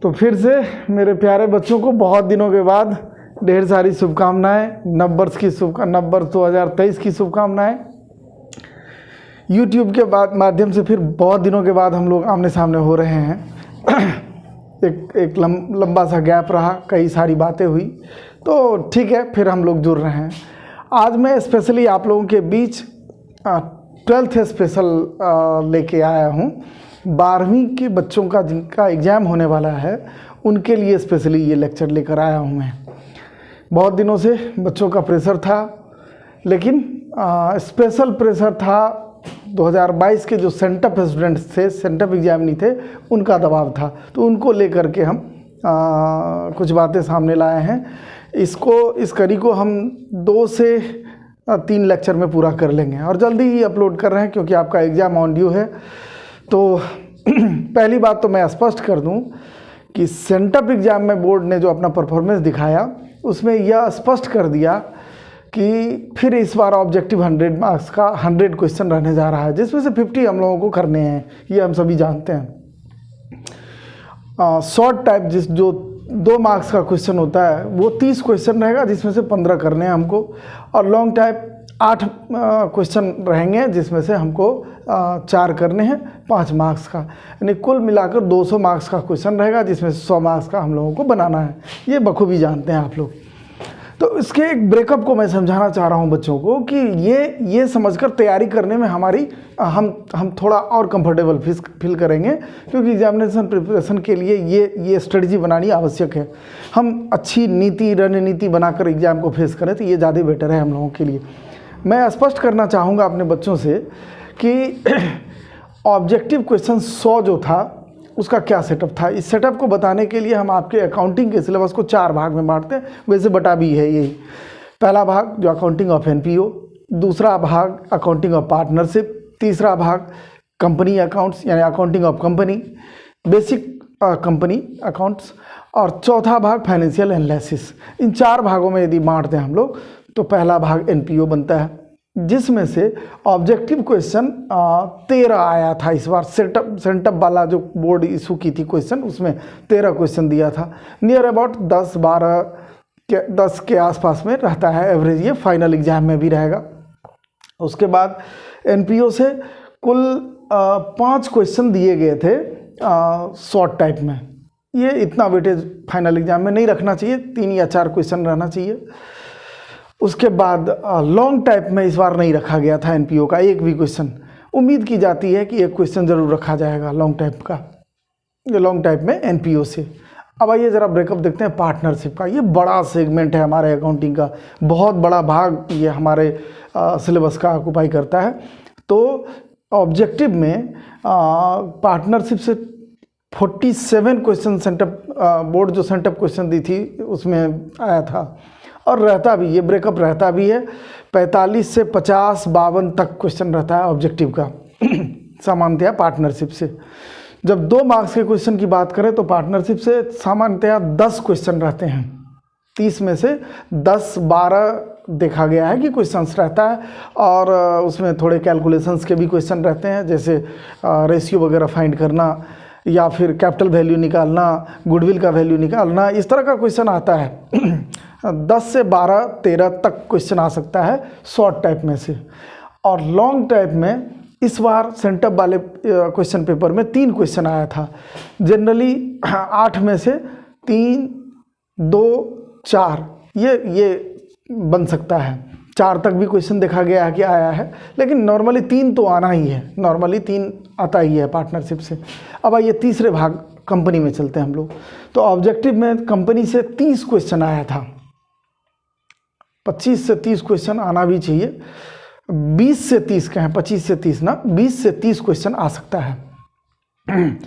तो फिर से मेरे प्यारे बच्चों को बहुत दिनों के बाद ढेर सारी शुभकामनाएं, नववर्ष की नववर्ष 2023 की शुभकामनाएं। YouTube के माध्यम से फिर बहुत दिनों के बाद हम लोग आमने सामने हो रहे हैं। एक लंबा सा गैप रहा, कई सारी बातें हुई, तो ठीक है फिर हम लोग जुड़ रहे हैं। आज मैं स्पेशली आप लोगों के बीच 12th स्पेशल लेके आया हूँ। 12वीं के बच्चों का जिनका एग्ज़ाम होने वाला है उनके लिए स्पेशली ये लेक्चर लेकर आया हूँ मैं। बहुत दिनों से बच्चों का प्रेशर था, लेकिन स्पेशल प्रेशर था 2022 के जो सेंटअप स्टूडेंट्स थे, सेंटअप एग्जाम नहीं थे, उनका दबाव था, तो उनको लेकर के हम कुछ बातें सामने लाए हैं। इस कड़ी को हम 2 से 3 लेक्चर में पूरा कर लेंगे और जल्दी ही अपलोड कर रहे हैं क्योंकि आपका एग्ज़ाम ऑन ड्यू है। तो पहली बात तो मैं स्पष्ट कर दूं कि सेंटअप एग्ज़ाम में बोर्ड ने जो अपना परफॉर्मेंस दिखाया उसमें यह स्पष्ट कर दिया कि फिर इस बार ऑब्जेक्टिव 100 मार्क्स का 100 क्वेश्चन रहने जा रहा है, जिसमें से 50 हम लोगों को करने हैं, ये हम सभी जानते हैं। शॉर्ट टाइप जो 2 मार्क्स का क्वेश्चन होता है वो 30 क्वेश्चन रहेगा, जिसमें से 15 करने हैं हमको, और लॉन्ग टाइप 8 क्वेश्चन रहेंगे जिसमें से हमको 4 करने हैं 5 मार्क्स का, यानी कुल मिलाकर 200 मार्क्स का क्वेश्चन रहेगा, जिसमें से 100 मार्क्स का हम लोगों को बनाना है। ये बखूबी जानते हैं आप लोग। तो इसके एक ब्रेकअप को मैं समझाना चाह रहा हूँ बच्चों को कि ये समझकर तैयारी करने में हमारी हम थोड़ा और कंफर्टेबल फील करेंगे, क्योंकि एग्जामिनेशन प्रिपरेशन के लिए ये स्ट्रेटजी बनानी आवश्यक है। हम अच्छी रणनीति बनाकर एग्ज़ाम को फेस करें तो ये ज़्यादा बेटर है हम लोगों के लिए। मैं स्पष्ट करना चाहूँगा अपने बच्चों से कि ऑब्जेक्टिव क्वेश्चन 100 जो था उसका क्या सेटअप था। इस सेटअप को बताने के लिए हम आपके अकाउंटिंग के सिलेबस को 4 भाग में बांटते हैं, वैसे बटा भी है यही। पहला भाग जो अकाउंटिंग ऑफ एनपीओ, दूसरा भाग अकाउंटिंग ऑफ पार्टनरशिप, तीसरा भाग कंपनी अकाउंट्स यानी accounting of company, basic company accounts, और चौथा भाग फाइनेंशियल एनालिसिस। इन 4 भागों में यदि बांटते हैं हम लोग तो पहला भाग एनपीओ बनता है, जिसमें से ऑब्जेक्टिव क्वेश्चन 13 आया था इस बार। सेंटअप वाला जो बोर्ड इशू की थी क्वेश्चन, उसमें 13 क्वेश्चन दिया था। नियर अबाउट 10 के आसपास में रहता है एवरेज, ये फाइनल एग्जाम में भी रहेगा। उसके बाद एनपीओ से कुल 5 क्वेश्चन दिए गए थे शॉर्ट टाइप में। ये इतना वेटेज फाइनल एग्जाम में नहीं रखना चाहिए, 3 या 4 क्वेश्चन रहना चाहिए। उसके बाद लॉन्ग टाइप में इस बार नहीं रखा गया था एनपीओ का एक भी क्वेश्चन। उम्मीद की जाती है कि एक क्वेश्चन ज़रूर रखा जाएगा लॉन्ग टाइप का, लॉन्ग टाइप में एनपीओ से। अब आइए ज़रा ब्रेकअप देखते हैं पार्टनरशिप का। ये बड़ा सेगमेंट है हमारे अकाउंटिंग का, बहुत बड़ा भाग ये हमारे सिलेबस का ऑक्यूपाई करता है। तो ऑब्जेक्टिव में पार्टनरशिप से 47 क्वेश्चन सेंटअप बोर्ड जो सेंटअप क्वेश्चन दी थी उसमें आया था, और रहता भी, ये ब्रेकअप रहता भी है 45 से 50-52 तक क्वेश्चन रहता है ऑब्जेक्टिव का सामान्यतया पार्टनरशिप से। जब 2 मार्क्स के क्वेश्चन की बात करें तो पार्टनरशिप से सामान्यतया 10 क्वेश्चन रहते हैं। 30 में से 10-12 देखा गया है कि क्वेश्चंस रहता है, और उसमें थोड़े कैलकुलेशंस के भी क्वेश्चन रहते हैं, जैसे रेशियो वगैरह फाइंड करना या फिर कैपिटल वैल्यू निकालना, गुडविल का वैल्यू निकालना, इस तरह का क्वेश्चन आता है। 10 से 12-13 तक क्वेश्चन आ सकता है शॉर्ट टाइप में से। और लॉन्ग टाइप में इस बार सेंटअप वाले क्वेश्चन पेपर में 3 क्वेश्चन आया था। जनरली 8 में से 3, 2, 4 ये बन सकता है। 4 तक भी क्वेश्चन देखा गया है कि आया है, लेकिन नॉर्मली 3 तो आना ही है, नॉर्मली 3 आता ही है पार्टनरशिप से। अब आइए तीसरे भाग कंपनी में चलते हैं हम लोग। तो ऑब्जेक्टिव में कंपनी से 30 क्वेश्चन आया था। 25 से 30 क्वेश्चन आना भी चाहिए, 20 से 30 कहें, 25 से 30 ना, 20 से 30 क्वेश्चन आ सकता है।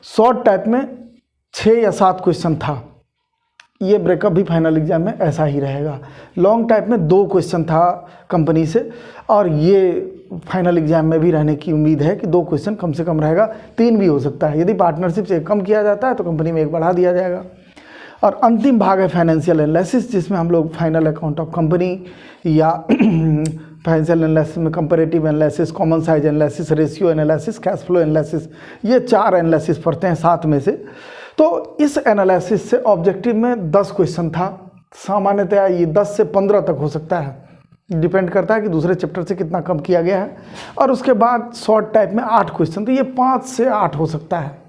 शॉर्ट टाइप में 6 या 7 क्वेश्चन था। ये ब्रेकअप भी फाइनल एग्जाम में ऐसा ही रहेगा। लॉन्ग टाइप में 2 क्वेश्चन था कंपनी से, और ये फाइनल एग्जाम में भी रहने की उम्मीद है कि 2 क्वेश्चन कम से कम रहेगा, 3 भी हो सकता है। यदि पार्टनरशिप से कम किया जाता है तो कंपनी में 1 बढ़ा दिया जाएगा। और अंतिम भाग है फाइनेंशियल एनालिसिस, जिसमें हम लोग फाइनल अकाउंट ऑफ कंपनी या फाइनेंशियल एनालिसिस में comparative analysis, common size analysis, ratio analysis, cash flow analysis, ये 4 एनालिसिस पढ़ते हैं 7 में से। तो इस एनालिसिस से ऑब्जेक्टिव में 10 क्वेश्चन था, सामान्यतया ये 10 से 15 तक हो सकता है, डिपेंड करता है कि दूसरे चैप्टर से कितना कम किया गया है। और उसके बाद शॉर्ट टाइप में 8 क्वेश्चन, तो ये 5 से 8 हो सकता है।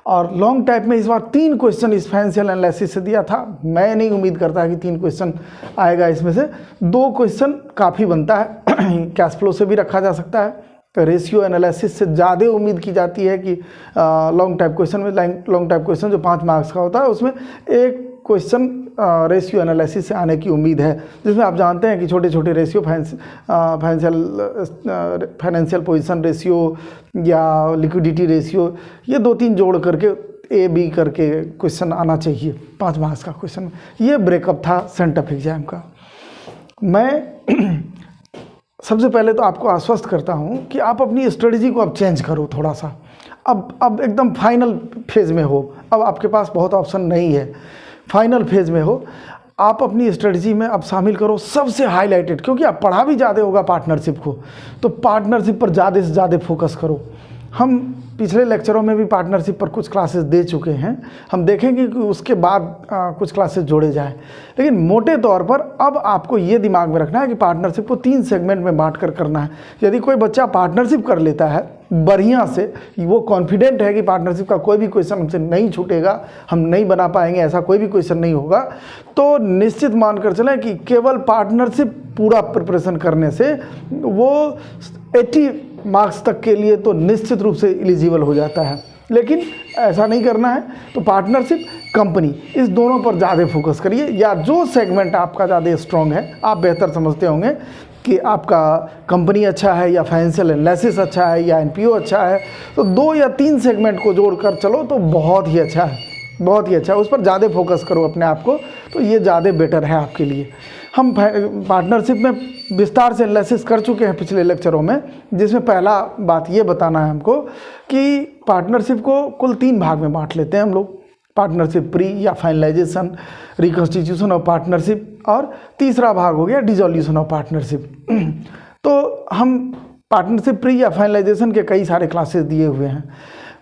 और लॉन्ग टाइप में इस बार 3 क्वेश्चन इस फाइनेंशियल एनालिसिस से दिया था। मैं नहीं उम्मीद करता कि 3 क्वेश्चन आएगा, इसमें से 2 क्वेश्चन काफ़ी बनता है। कैश फ्लो से भी रखा जा सकता है, रेशियो एनालिसिस से ज़्यादा उम्मीद की जाती है कि लॉन्ग टाइप क्वेश्चन में, लॉन्ग टाइप क्वेश्चन जो 5 मार्क्स का होता है उसमें एक क्वेश्चन रेशियो एनालिसिस से आने की उम्मीद है, जिसमें आप जानते हैं कि छोटे छोटे रेशियो फाइनेंशियल पोजीशन रेशियो या लिक्विडिटी रेशियो, ये 2-3 जोड़ करके ए बी करके क्वेश्चन आना चाहिए 5 मार्क्स का क्वेश्चन। ये ब्रेकअप था सेंटअप एग्जाम का। मैं सबसे पहले तो आपको आश्वस्त करता हूँ कि आप अपनी स्ट्रेटजी को अब चेंज करो थोड़ा सा। अब एकदम फाइनल फेज़ में हो, अब आपके पास बहुत ऑप्शन नहीं है, फाइनल फेज़ में हो। आप अपनी स्ट्रेटजी में अब शामिल करो सबसे हाईलाइटेड, क्योंकि आप पढ़ा भी ज़्यादा होगा पार्टनरशिप को, तो पार्टनरशिप पर ज़्यादा से ज़्यादा फोकस करो। हम पिछले लेक्चरों में भी पार्टनरशिप पर कुछ क्लासेस दे चुके हैं, हम देखेंगे कि उसके बाद कुछ क्लासेस जोड़े जाएं। लेकिन मोटे तौर पर अब आपको ये दिमाग में रखना है कि पार्टनरशिप को 3 सेगमेंट में बांट कर करना है। यदि कोई बच्चा पार्टनरशिप कर लेता है बढ़िया से, वो कॉन्फिडेंट है कि पार्टनरशिप का कोई भी क्वेश्चन हमसे नहीं छूटेगा, हम नहीं बना पाएंगे, ऐसा कोई भी क्वेश्चन नहीं होगा, तो निश्चित मानकर चलें कि केवल पार्टनरशिप पूरा प्रिपरेशन करने से वो 80 मार्क्स तक के लिए तो निश्चित रूप से एलिजिबल हो जाता है। लेकिन ऐसा नहीं करना है, तो पार्टनरशिप, कंपनी, इस दोनों पर ज़्यादा फोकस करिए, या जो सेगमेंट आपका ज़्यादा स्ट्रॉन्ग है, आप बेहतर समझते होंगे कि आपका कंपनी अच्छा है या फाइनेंशियल एनालिसिस अच्छा है या एनपीओ अच्छा है, तो 2 या 3 सेगमेंट को जोड़कर चलो तो बहुत ही अच्छा है, बहुत ही अच्छा है। उस पर ज़्यादा फोकस करो अपने आप को, तो ये ज़्यादा बेटर है आपके लिए। हम पार्टनरशिप में विस्तार से एनालिसिस कर चुके हैं पिछले लेक्चरों में, जिसमें पहला बात ये बताना है हमको कि पार्टनरशिप को कुल 3 भाग में बांट लेते हैं हम लोग। पार्टनरशिप प्री या फाइनलाइजेशन, रिकॉन्स्टिट्यूशन ऑफ पार्टनरशिप, और तीसरा भाग हो गया डिसॉल्यूशन ऑफ पार्टनरशिप। तो हम पार्टनरशिप प्री या फाइनलाइजेशन के कई सारे क्लासेस दिए हुए हैं,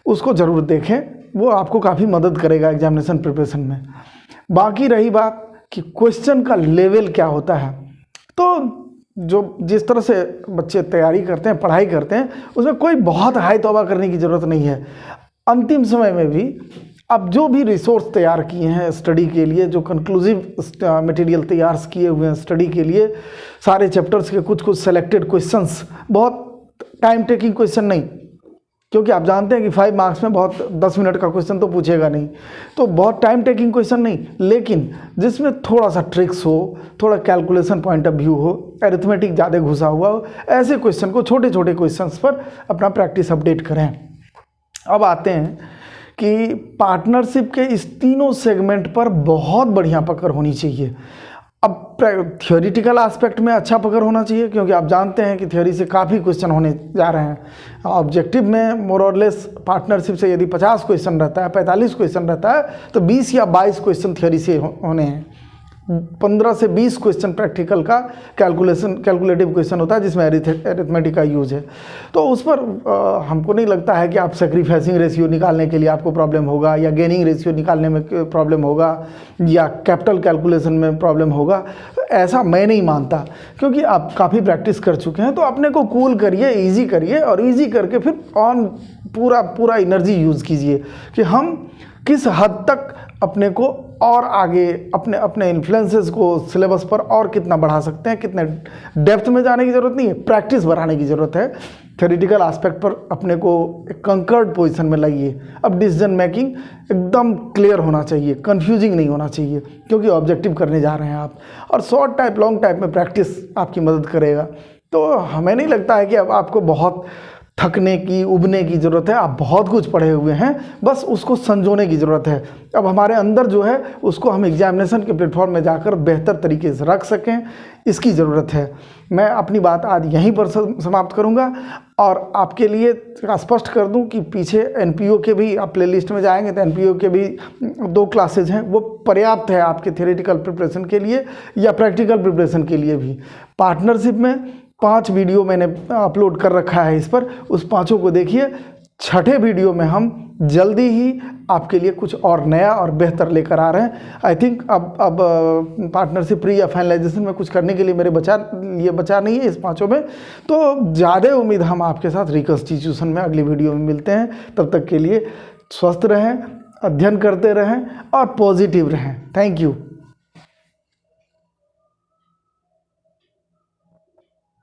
उसको ज़रूर देखें, वो आपको काफ़ी मदद करेगा एग्जामिनेशन प्रिपरेशन में। बाकी रही बात कि क्वेश्चन का लेवल क्या होता है, तो जिस तरह से बच्चे तैयारी करते हैं, पढ़ाई करते हैं, उसमें कोई बहुत हाई तौबा करने की ज़रूरत नहीं है। अंतिम समय में भी अब जो भी रिसोर्स तैयार किए हैं स्टडी के लिए, जो कंक्लूसिव मटेरियल तैयार किए हुए हैं स्टडी के लिए, सारे चैप्टर्स के कुछ सेलेक्टेड क्वेश्चंस, बहुत टाइम टेकिंग क्वेश्चन नहीं, क्योंकि आप जानते हैं कि 5 मार्क्स में बहुत 10 मिनट का क्वेश्चन तो पूछेगा नहीं, तो बहुत टाइम टेकिंग क्वेश्चन नहीं, लेकिन जिसमें थोड़ा सा ट्रिक्स हो, थोड़ा कैलकुलेशन पॉइंट ऑफ व्यू हो, अरिथमेटिक ज़्यादा घुसा हुआ हो, ऐसे क्वेश्चन को, छोटे छोटे क्वेश्चंस पर अपना प्रैक्टिस अपडेट करें। अब आते हैं कि पार्टनरशिप के इस तीनों सेगमेंट पर बहुत बढ़िया पकड़ होनी चाहिए। अब थियोरिटिकल एस्पेक्ट में अच्छा पकड़ होना चाहिए, क्योंकि आप जानते हैं कि थ्योरी से काफ़ी क्वेश्चन होने जा रहे हैं। ऑब्जेक्टिव में मोर और लेस पार्टनरशिप से यदि 50 क्वेश्चन रहता है, 45 क्वेश्चन रहता है, तो 20 या 22 क्वेश्चन थ्योरी से होने हैं। 15 से 20 क्वेश्चन प्रैक्टिकल का कैलकुलेटिव क्वेश्चन होता है, जिसमें अरिथमेटिक का यूज है। तो उस पर हमको नहीं लगता है कि आप सैक्रिफाइसिंग रेशियो निकालने के लिए आपको प्रॉब्लम होगा, या गेनिंग रेशियो निकालने में प्रॉब्लम होगा, या कैपिटल कैलकुलेशन में प्रॉब्लम होगा। ऐसा मैं नहीं मानता, क्योंकि आप काफ़ी प्रैक्टिस कर चुके हैं। तो अपने को कूल करिए, ईजी करिए, और ईजी करके फिर पूरा एनर्जी यूज़ कीजिए कि हम किस हद तक अपने को और आगे अपने इन्फ्लुएंसेस को सिलेबस पर और कितना बढ़ा सकते हैं। कितने डेप्थ में जाने की ज़रूरत नहीं है, प्रैक्टिस बढ़ाने की ज़रूरत है। थ्योरेटिकल एस्पेक्ट पर अपने को एक कंकर्ड पोजीशन में लाइए। अब डिसीजन मेकिंग एकदम क्लियर होना चाहिए, कंफ्यूजिंग नहीं होना चाहिए, क्योंकि ऑब्जेक्टिव करने जा रहे हैं आप। और शॉर्ट टाइप, लॉन्ग टाइप में प्रैक्टिस आपकी मदद करेगा। तो हमें नहीं लगता है कि अब आपको बहुत थकने की, उबने की ज़रूरत है। आप बहुत कुछ पढ़े हुए हैं, बस उसको संजोने की ज़रूरत है। अब हमारे अंदर जो है उसको हम एग्जामिनेशन के प्लेटफॉर्म में जाकर बेहतर तरीके से रख सकें, इसकी ज़रूरत है। मैं अपनी बात आज यहीं पर समाप्त करूंगा, और आपके लिए स्पष्ट कर दूं कि पीछे एनपीओ के भी, आप प्लेलिस्ट में जाएंगे तो एनपीओ के भी 2 क्लासेज हैं, वो पर्याप्त है आपके थ्योरेटिकल प्रिपरेशन के लिए या प्रैक्टिकल प्रिपरेशन के लिए भी। पार्टनरशिप में 5 वीडियो मैंने अपलोड कर रखा है इस पर, उस 5 को देखिए। छठे वीडियो में हम जल्दी ही आपके लिए कुछ और नया और बेहतर लेकर आ रहे हैं। आई थिंक अब पार्टनरशिप प्री या फाइनलाइजेशन में कुछ करने के लिए मेरे बचा नहीं है इस पाँचों में, तो ज़्यादा उम्मीद हम आपके साथ रिकॉन्स्टिट्यूशन में अगली वीडियो में मिलते हैं। तब तक के लिए स्वस्थ रहें, अध्ययन करते रहें और पॉजिटिव रहें। Thank you.